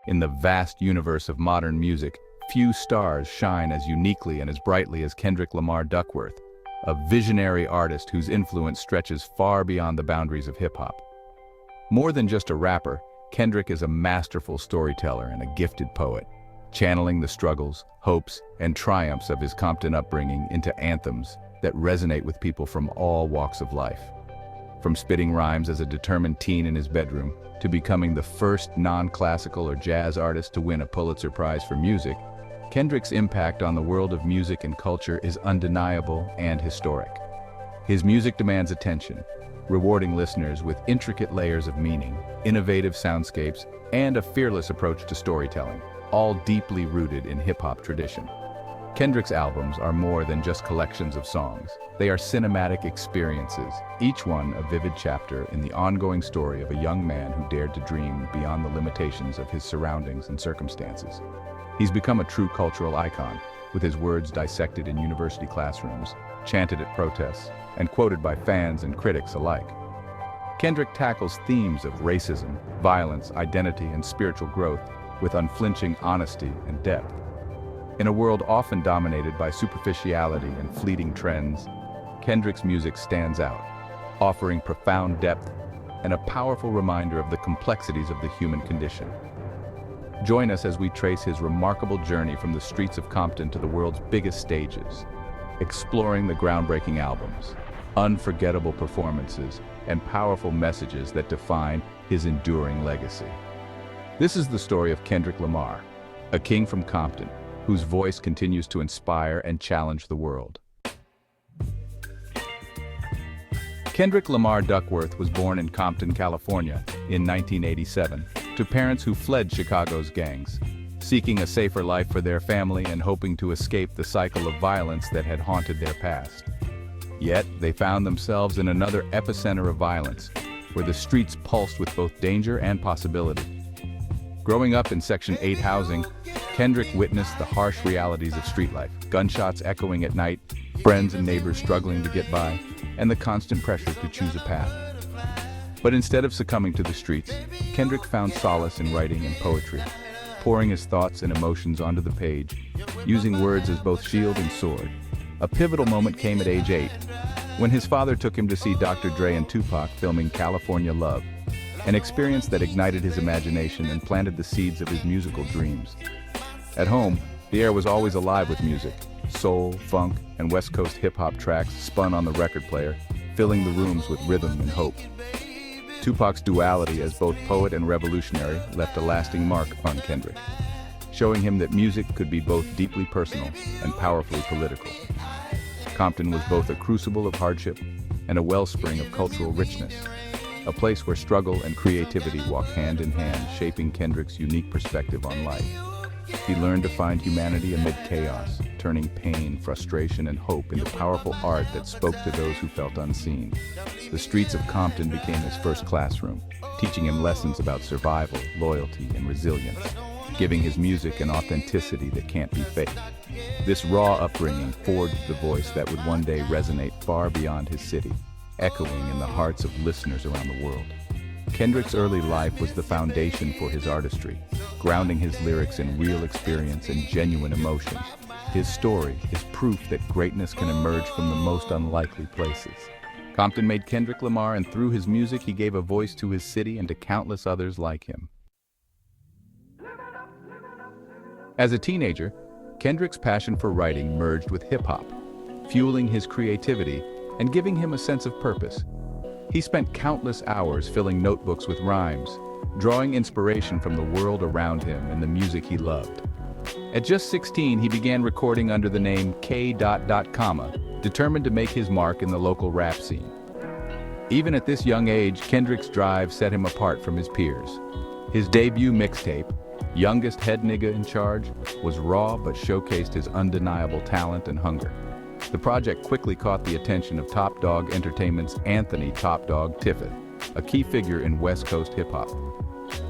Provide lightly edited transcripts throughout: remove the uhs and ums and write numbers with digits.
In the vast universe of modern music, few stars shine as uniquely and as brightly as Kendrick Lamar Duckworth, a visionary artist whose influence stretches far beyond the boundaries of hip-hop. More than just a rapper, Kendrick is a masterful storyteller and a gifted poet, channeling the struggles, hopes, and triumphs of his Compton upbringing into anthems that resonate with people from all walks of life. From spitting rhymes as a determined teen in his bedroom to becoming the first non-classical or jazz artist to win a Pulitzer Prize for music, Kendrick's impact on the world of music and culture is undeniable and historic. His music demands attention, rewarding listeners with intricate layers of meaning, innovative soundscapes, and a fearless approach to storytelling, all deeply rooted in hip-hop tradition. Kendrick's albums are more than just collections of songs. They are cinematic experiences, each one a vivid chapter in the ongoing story of a young man who dared to dream beyond the limitations of his surroundings and circumstances. He's become a true cultural icon, with his words dissected in university classrooms, chanted at protests, and quoted by fans and critics alike. Kendrick tackles themes of racism, violence, identity, and spiritual growth with unflinching honesty and depth. In a world often dominated by superficiality and fleeting trends, Kendrick's music stands out, offering profound depth and a powerful reminder of the complexities of the human condition. Join us as we trace his remarkable journey from the streets of Compton to the world's biggest stages, exploring the groundbreaking albums, unforgettable performances, and powerful messages that define his enduring legacy. This is the story of Kendrick Lamar, a king from Compton, whose voice continues to inspire and challenge the world. Kendrick Lamar Duckworth was born in Compton, California, in 1987, to parents who fled Chicago's gangs, seeking a safer life for their family and hoping to escape the cycle of violence that had haunted their past. Yet, they found themselves in another epicenter of violence, where the streets pulsed with both danger and possibility. Growing up in Section 8 housing, Kendrick witnessed the harsh realities of street life, gunshots echoing at night, friends and neighbors struggling to get by, and the constant pressure to choose a path. But instead of succumbing to the streets, Kendrick found solace in writing and poetry, pouring his thoughts and emotions onto the page, using words as both shield and sword. A pivotal moment came at age 8, when his father took him to see Dr. Dre and Tupac filming California Love, an experience that ignited his imagination and planted the seeds of his musical dreams. At home, the air was always alive with music. Soul, funk, and West Coast hip-hop tracks spun on the record player, filling the rooms with rhythm and hope. Tupac's duality as both poet and revolutionary left a lasting mark on Kendrick, showing him that music could be both deeply personal and powerfully political. Compton was both a crucible of hardship and a wellspring of cultural richness, a place where struggle and creativity walk hand in hand, shaping Kendrick's unique perspective on life. He learned to find humanity amid chaos, turning pain, frustration, and hope into powerful art that spoke to those who felt unseen. The streets of Compton became his first classroom, teaching him lessons about survival, loyalty, and resilience, giving his music an authenticity that can't be faked. This raw upbringing forged the voice that would one day resonate far beyond his city, echoing in the hearts of listeners around the world. Kendrick's early life was the foundation for his artistry, grounding his lyrics in real experience and genuine emotion. His story is proof that greatness can emerge from the most unlikely places. Compton made Kendrick Lamar, and through his music he gave a voice to his city and to countless others like him. As a teenager, Kendrick's passion for writing merged with hip-hop, fueling his creativity and giving him a sense of purpose. He spent countless hours filling notebooks with rhymes, drawing inspiration from the world around him and the music he loved. At just 16, he began recording under the name K. determined to make his mark in the local rap scene. Even at this young age, Kendrick's drive set him apart from his peers. His debut mixtape, Youngest Head Nigga in Charge, was raw but showcased his undeniable talent and hunger. The project quickly caught the attention of Top Dog Entertainment's Anthony Top Dog Tiffith, a key figure in West Coast hip-hop.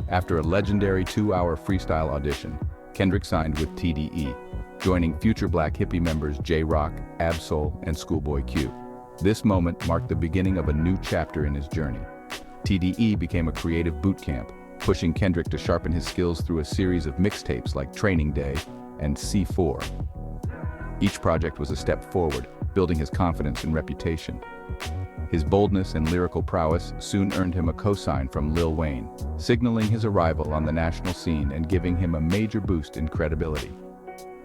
After a legendary 2-hour freestyle audition, Kendrick signed with TDE, joining future Black Hippie members J-Rock, Ab-Soul, and Schoolboy Q. This moment marked the beginning of a new chapter in his journey. TDE became a creative boot camp, pushing Kendrick to sharpen his skills through a series of mixtapes like Training Day and C4. Each project was a step forward, building his confidence and reputation. His boldness and lyrical prowess soon earned him a cosign from Lil Wayne, signaling his arrival on the national scene and giving him a major boost in credibility.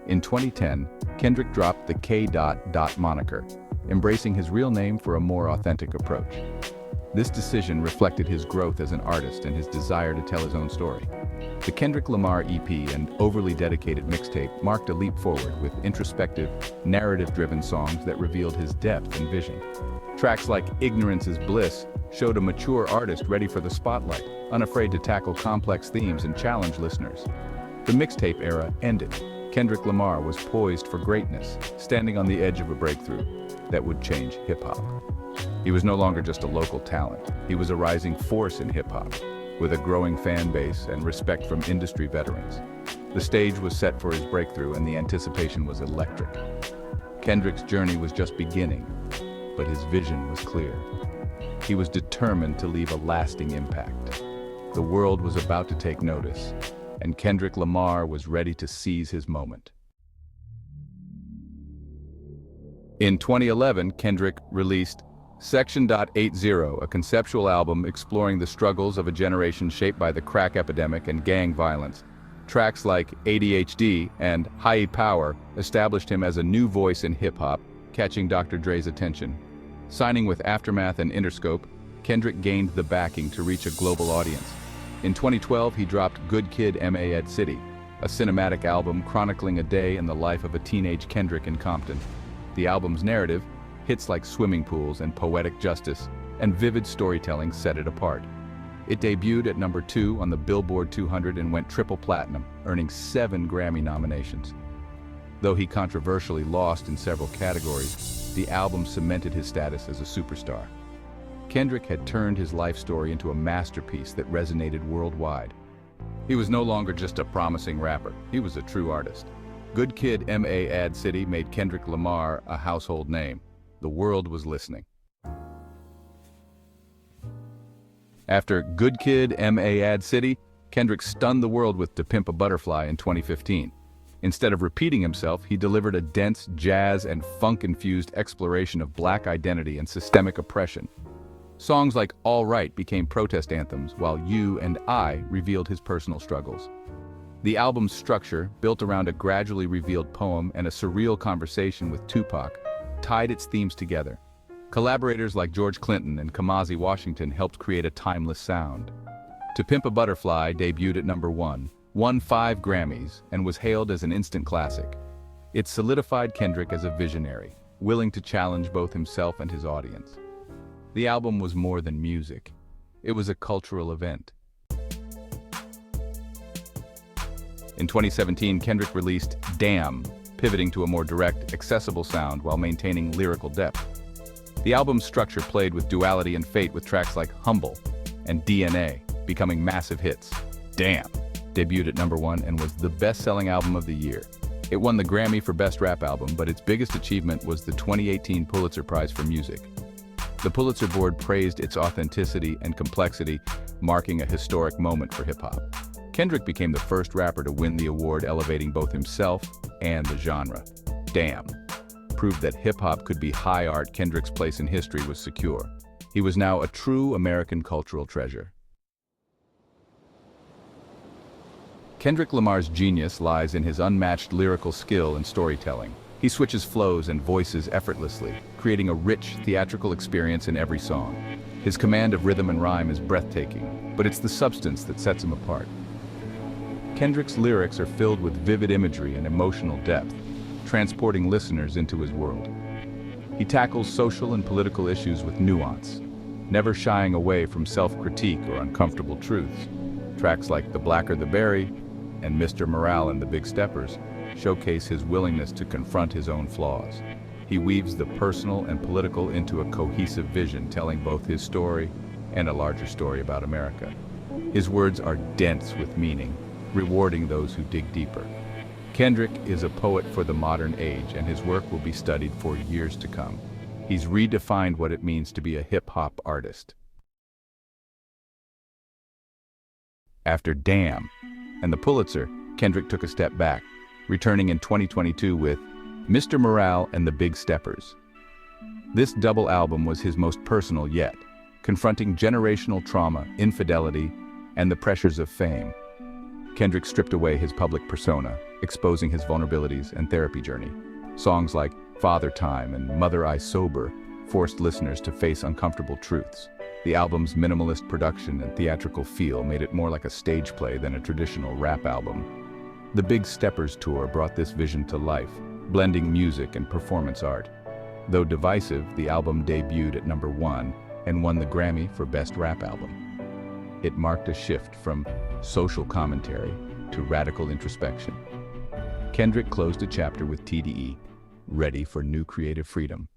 In 2010, Kendrick dropped the K. moniker, embracing his real name for a more authentic approach. This decision reflected his growth as an artist and his desire to tell his own story. The Kendrick Lamar EP and overly dedicated mixtape marked a leap forward with introspective, narrative-driven songs that revealed his depth and vision. Tracks like Ignorance is Bliss showed a mature artist ready for the spotlight, unafraid to tackle complex themes and challenge listeners. The mixtape era ended. Kendrick Lamar was poised for greatness, standing on the edge of a breakthrough that would change hip-hop. He was no longer just a local talent. He was a rising force in hip-hop, with a growing fan base and respect from industry veterans. The stage was set for his breakthrough and the anticipation was electric. Kendrick's journey was just beginning, but his vision was clear. He was determined to leave a lasting impact. The world was about to take notice, and Kendrick Lamar was ready to seize his moment. In 2011, Kendrick released Section .80, a conceptual album exploring the struggles of a generation shaped by the crack epidemic and gang violence. Tracks like ADHD and High Power established him as a new voice in hip-hop, catching Dr. Dre's attention. Signing with Aftermath and Interscope, Kendrick gained the backing to reach a global audience. In 2012, he dropped Good Kid, M.A.A.D City, a cinematic album chronicling a day in the life of a teenage Kendrick in Compton. The album's narrative, hits like Swimming Pools and Poetic Justice, and vivid storytelling set it apart. It debuted at number 2 on the Billboard 200 and went triple platinum, earning 7 Grammy nominations. Though he controversially lost in several categories, the album cemented his status as a superstar. Kendrick had turned his life story into a masterpiece that resonated worldwide. He was no longer just a promising rapper, he was a true artist. Good Kid, M.A.A.D City made Kendrick Lamar a household name. The world was listening. After Good Kid, M.A.A.D City, Kendrick stunned the world with To Pimp a Butterfly in 2015. Instead of repeating himself, he delivered a dense jazz and funk-infused exploration of Black identity and systemic oppression. Songs like All Right became protest anthems, while You and I revealed his personal struggles. The album's structure, built around a gradually revealed poem and a surreal conversation with Tupac, tied its themes together. Collaborators like George Clinton and Kamasi Washington helped create a timeless sound. To Pimp a Butterfly debuted at number 1, won 5 Grammys, and was hailed as an instant classic. It solidified Kendrick as a visionary, willing to challenge both himself and his audience. The album was more than music. It was a cultural event. In 2017, Kendrick released Damn, pivoting to a more direct, accessible sound while maintaining lyrical depth. The album's structure played with duality and fate, with tracks like Humble and DNA becoming massive hits. Damn debuted at number 1 and was the best-selling album of the year. It won the Grammy for Best Rap Album, but its biggest achievement was the 2018 Pulitzer Prize for Music. The Pulitzer Board praised its authenticity and complexity, marking a historic moment for hip-hop. Kendrick became the first rapper to win the award, elevating both himself and the genre. Damn proved that hip-hop could be high art. Kendrick's place in history was secure. He was now a true American cultural treasure. Kendrick Lamar's genius lies in his unmatched lyrical skill and storytelling. He switches flows and voices effortlessly, creating a rich, theatrical experience in every song. His command of rhythm and rhyme is breathtaking, but it's the substance that sets him apart. Kendrick's lyrics are filled with vivid imagery and emotional depth, transporting listeners into his world. He tackles social and political issues with nuance, never shying away from self-critique or uncomfortable truths. Tracks like The Blacker the Berry and Mr. Morale and the Big Steppers showcase his willingness to confront his own flaws. He weaves the personal and political into a cohesive vision, telling both his story and a larger story about America. His words are dense with meaning, rewarding those who dig deeper. Kendrick is a poet for the modern age, and his work will be studied for years to come. He's redefined what it means to be a hip-hop artist. After Damn and the Pulitzer, Kendrick took a step back, returning in 2022 with Mr. Morale and the Big Steppers. This double album was his most personal yet, confronting generational trauma, infidelity, and the pressures of fame. Kendrick stripped away his public persona, exposing his vulnerabilities and therapy journey. Songs like Father Time and Mother I Sober forced listeners to face uncomfortable truths. The album's minimalist production and theatrical feel made it more like a stage play than a traditional rap album. The Big Steppers tour brought this vision to life, blending music and performance art. Though divisive, the album debuted at #1 and won the Grammy for Best Rap Album. It marked a shift from social commentary to radical introspection. Kendrick closed a chapter with TDE, ready for new creative freedom.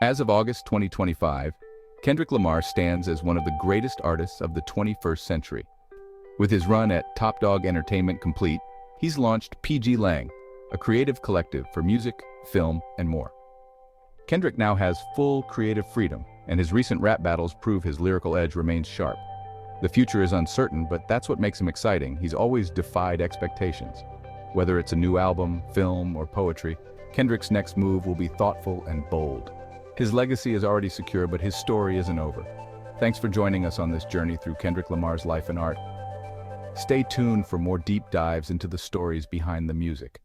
As of August 2025, Kendrick Lamar stands as one of the greatest artists of the 21st century. With his run at Top Dog Entertainment complete, he's launched PG Lang, a creative collective for music, film, and more. Kendrick now has full creative freedom, and his recent rap battles prove his lyrical edge remains sharp. The future is uncertain, but that's what makes him exciting. He's always defied expectations. Whether it's a new album, film, or poetry, Kendrick's next move will be thoughtful and bold. His legacy is already secure, but his story isn't over. Thanks for joining us on this journey through Kendrick Lamar's life and art. Stay tuned for more deep dives into the stories behind the music.